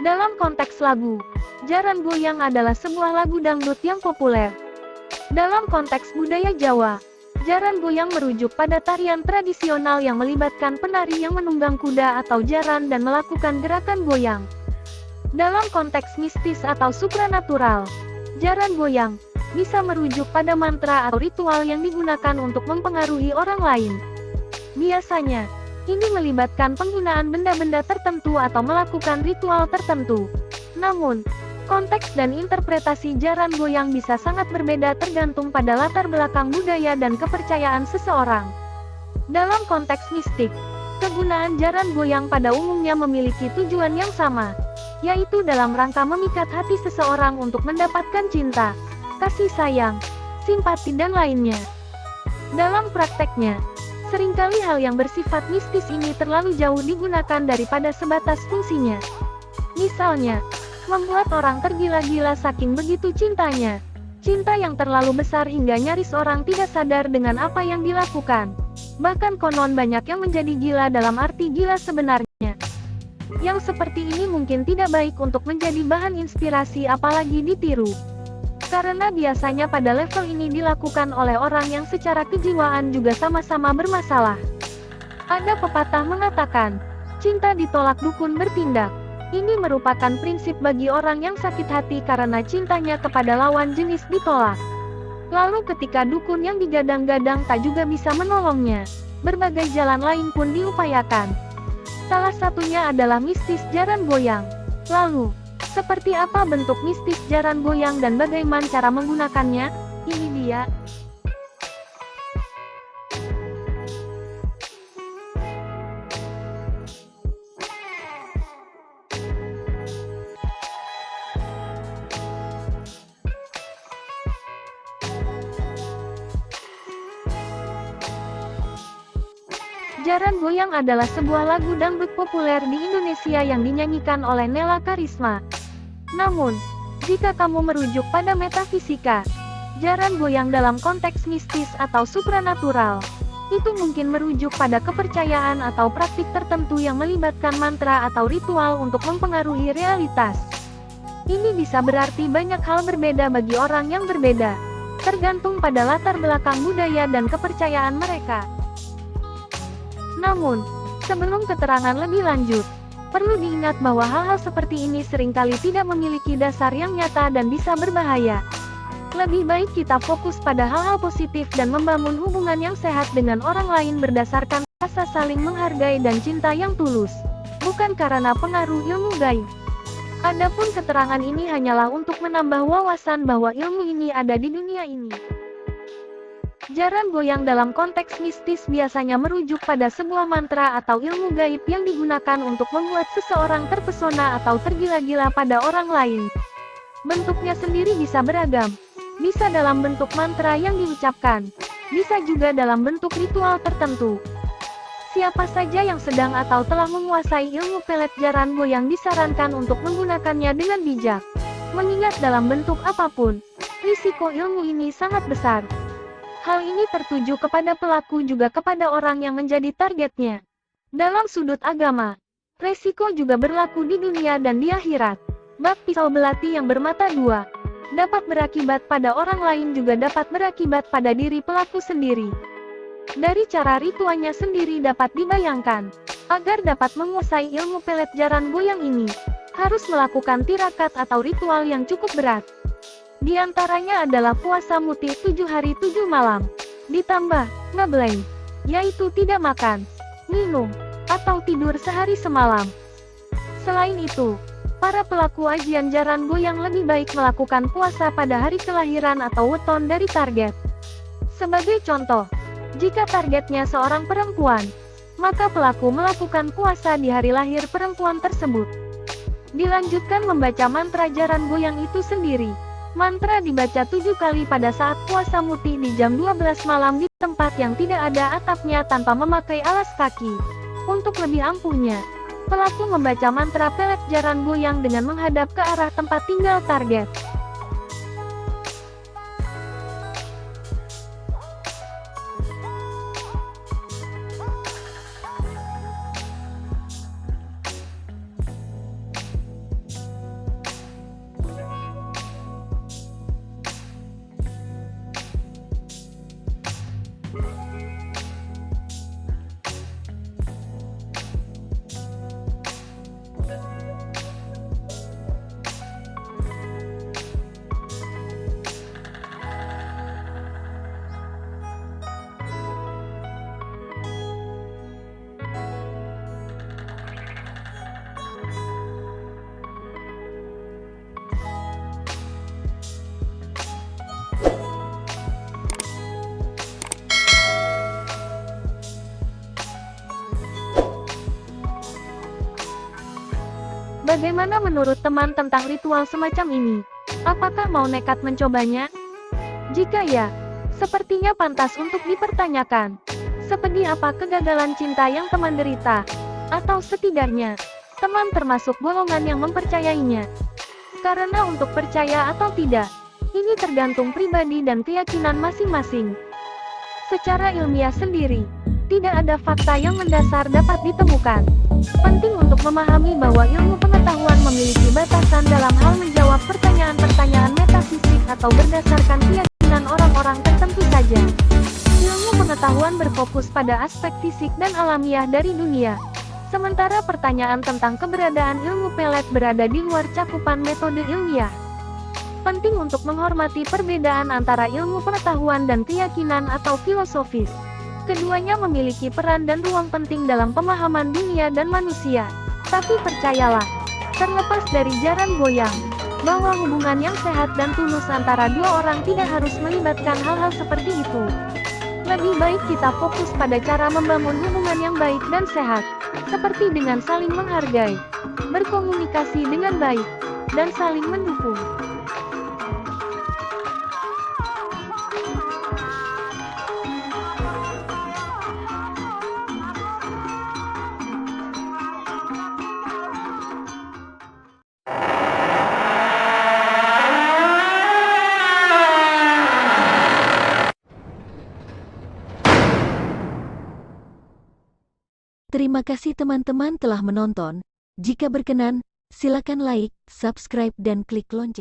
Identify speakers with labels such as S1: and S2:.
S1: Dalam konteks lagu, Jaran Goyang adalah sebuah lagu dangdut yang populer. Dalam konteks budaya Jawa, Jaran Goyang merujuk pada tarian tradisional yang melibatkan penari yang menunggang kuda atau jaran dan melakukan gerakan goyang. Dalam konteks mistis atau supranatural, Jaran Goyang bisa merujuk pada mantra atau ritual yang digunakan untuk mempengaruhi orang lain. Biasanya, ini melibatkan penggunaan benda-benda tertentu atau melakukan ritual tertentu. Namun, konteks dan interpretasi Jaran Goyang bisa sangat berbeda tergantung pada latar belakang budaya dan kepercayaan seseorang. Dalam konteks mistik, kegunaan Jaran Goyang pada umumnya memiliki tujuan yang sama, yaitu dalam rangka memikat hati seseorang untuk mendapatkan cinta, kasih sayang, simpati dan lainnya. Dalam prakteknya, seringkali hal yang bersifat mistis ini terlalu jauh digunakan daripada sebatas fungsinya. Misalnya, membuat orang tergila-gila saking begitu cintanya. Cinta yang terlalu besar hingga nyaris orang tidak sadar dengan apa yang dilakukan. Bahkan konon banyak yang menjadi gila dalam arti gila sebenarnya. Yang seperti ini mungkin tidak baik untuk menjadi bahan inspirasi apalagi ditiru. Karena biasanya pada level ini dilakukan oleh orang yang secara kejiwaan juga sama-sama bermasalah. Ada pepatah mengatakan, cinta ditolak dukun bertindak. Ini merupakan prinsip bagi orang yang sakit hati karena cintanya kepada lawan jenis ditolak. Lalu ketika dukun yang digadang-gadang tak juga bisa menolongnya, berbagai jalan lain pun diupayakan. Salah satunya adalah mistis Jaran Goyang. Lalu, seperti apa bentuk mistis Jaran Goyang dan bagaimana cara menggunakannya? Ini dia. Jaran Goyang adalah sebuah lagu dangdut populer di Indonesia yang dinyanyikan oleh Nela Karisma. Namun, jika kamu merujuk pada metafisika, Jaran Goyang dalam konteks mistis atau supranatural, itu mungkin merujuk pada kepercayaan atau praktik tertentu yang melibatkan mantra atau ritual untuk mempengaruhi realitas. Ini bisa berarti banyak hal berbeda bagi orang yang berbeda, tergantung pada latar belakang budaya dan kepercayaan mereka. Namun, sebelum keterangan lebih lanjut, perlu diingat bahwa hal-hal seperti ini seringkali tidak memiliki dasar yang nyata dan bisa berbahaya. Lebih baik kita fokus pada hal-hal positif dan membangun hubungan yang sehat dengan orang lain berdasarkan rasa saling menghargai dan cinta yang tulus, bukan karena pengaruh ilmu gaib. Adapun keterangan ini hanyalah untuk menambah wawasan bahwa ilmu ini ada di dunia ini. Jaran Goyang dalam konteks mistis biasanya merujuk pada sebuah mantra atau ilmu gaib yang digunakan untuk membuat seseorang terpesona atau tergila-gila pada orang lain. Bentuknya sendiri bisa beragam. Bisa dalam bentuk mantra yang diucapkan, bisa juga dalam bentuk ritual tertentu. Siapa saja yang sedang atau telah menguasai ilmu pelet Jaran Goyang disarankan untuk menggunakannya dengan bijak. Mengingat dalam bentuk apapun, risiko ilmu ini sangat besar. Hal ini tertuju kepada pelaku juga kepada orang yang menjadi targetnya. Dalam sudut agama, resiko juga berlaku di dunia dan di akhirat. Bak pisau belati yang bermata dua, dapat berakibat pada orang lain juga dapat berakibat pada diri pelaku sendiri. Dari cara ritualnya sendiri dapat dibayangkan, agar dapat menguasai ilmu pelet Jaran Goyang ini, harus melakukan tirakat atau ritual yang cukup berat. Di antaranya adalah puasa muti 7 hari 7 malam, ditambah ngeblank, yaitu tidak makan, minum, atau tidur sehari semalam. Selain itu, para pelaku ajian Jaran Goyang lebih baik melakukan puasa pada hari kelahiran atau weton dari target. Sebagai contoh, jika targetnya seorang perempuan, maka pelaku melakukan puasa di hari lahir perempuan tersebut. Dilanjutkan membaca mantra Jaran Goyang itu sendiri. Mantra dibaca 7 kali pada saat puasa muti di jam 12 malam di tempat yang tidak ada atapnya tanpa memakai alas kaki. Untuk lebih ampuhnya, pelaku membaca mantra pelet Jaran Goyang dengan menghadap ke arah tempat tinggal target. Bagaimana menurut teman tentang ritual semacam ini? Apakah mau nekat mencobanya? Jika ya, sepertinya pantas untuk dipertanyakan. Sepedih apa kegagalan cinta yang teman derita? Atau setidaknya, teman termasuk golongan yang mempercayainya? Karena untuk percaya atau tidak, ini tergantung pribadi dan keyakinan masing-masing. Secara ilmiah sendiri, tidak ada fakta yang mendasar dapat ditemukan. Penting untuk memahami bahwa ilmu pengetahuan memiliki batasan dalam hal menjawab pertanyaan-pertanyaan metafisik atau berdasarkan keyakinan orang-orang tertentu saja. Ilmu pengetahuan berfokus pada aspek fisik dan alamiah dari dunia. Sementara pertanyaan tentang keberadaan ilmu pelet berada di luar cakupan metode ilmiah. Penting untuk menghormati perbedaan antara ilmu pengetahuan dan keyakinan atau filosofis. Keduanya memiliki peran dan ruang penting dalam pemahaman dunia dan manusia. Tapi percayalah, terlepas dari jaran goyang, bahwa hubungan yang sehat dan tulus antara dua orang tidak harus melibatkan hal-hal seperti itu. Lebih baik kita fokus pada cara membangun hubungan yang baik dan sehat, seperti dengan saling menghargai, berkomunikasi dengan baik, dan saling mendukung.
S2: Terima kasih teman-teman telah menonton. Jika berkenan, silakan like, subscribe dan klik lonceng.